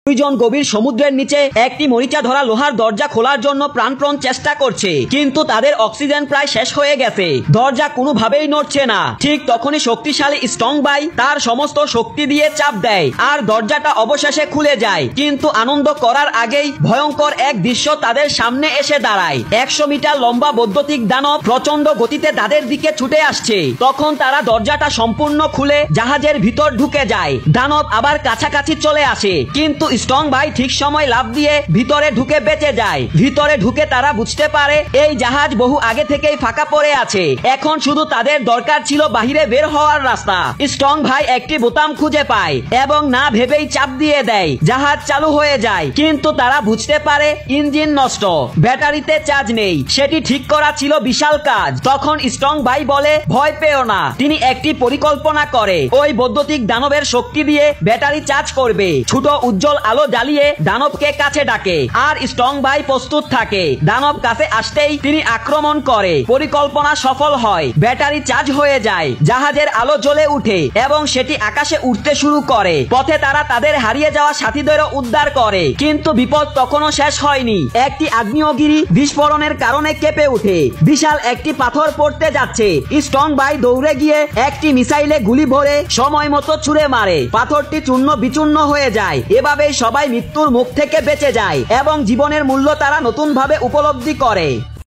দুইজন গভীর সমুদ্রের নিচে একটি মরিচা ধরা লোহার দরজা খোলার জন্য প্রাণপণ চেষ্টা করছে, কিন্তু তাদের অক্সিজেন প্রায় শেষ হয়ে গেছে। দরজা কোনোভাবেই নড়ছে না। ঠিক তখনই শক্তিশালী স্ট্রং ভাই তার সমস্ত শক্তি দিয়ে চাপ দেয় আর দরজাটা অবশেষে খুলে যায়। কিন্তু আনন্দ করার আগেই ভয়ঙ্কর এক দৃশ্য তাদের সামনে এসে দাঁড়ায়। 100 মিটার লম্বা বৈদ্যুতিক দানব প্রচন্ড গতিতে তাদের দিকে ছুটে আসছে। তখন তারা দরজাটা সম্পূর্ণ খুলে জাহাজের ভিতর ঢুকে যায়। দানব আবার কাছাকাছি চলে আসে, কিন্তু স্ট্রং ভাই ঠিক সময় লাফ দিয়ে ভিতরে ঢুকে বেঁচে যায়। ভিতরে ঢুকে তারা বুঝতে পারে এই জাহাজ বহু আগে থেকেই ফাঁকা পড়ে আছে। এখন শুধু তাদের দরকার ছিল বাহিরে বের হওয়ার রাস্তা। স্ট্রং ভাই একটি বোতাম খুঁজে পায় এবং না ভেবেই চাপ দিয়ে দেয়। জাহাজ চালু হয়ে যায়, কিন্তু তারা বুঝতে পারে ইঞ্জিন নষ্ট, ব্যাটারিতে চার্জ নেই। সেটি ঠিক করা ছিল বিশাল কাজ। তখন স্ট্রং ভাই বলে, ভয় পেও না। তিনি একটি পরিকল্পনা করে ওই বৈদ্যুতিক দানবের শক্তি দিয়ে ব্যাটারি চার্জ করবে। ছোট উজ্জ্বল আলো জ্বালিয়ে দানবকে কাছে ডাকে আর স্ট্রং ভাই প্রস্তুত থাকে। দানব কাছে আসতেই তিনি আক্রমণ করে। পরিকল্পনা সফল হয়, ব্যাটারি চার্জ হয়ে যায়, জাহাজের আলো জ্বলে উঠে এবং সেটি আকাশে উঠতে শুরু করে। পথে তারা তাদের হারিয়ে যাওয়া সাথীদেরও উদ্ধার করে। কিন্তু বিপদ তখনও শেষ হয়নি। একটি আগ্নেয়গিরি বিস্ফোরণের কারণে কেঁপে ওঠে। বিশাল একটি পাথর পড়তে যাচ্ছে। স্ট্রং ভাই দৌড়ে গিয়ে একটি মিসাইলে গুলি ভরে সময় মতো ছুড়ে মারে। পাথরটি চূর্ণ বিচূর্ণ হয়ে যায়। এভাবেই সবাই মৃত্যুর মুখ থেকে বেঁচে যায় এবং জীবনের মূল্য তারা নতুন ভাবে উপলব্ধি করে।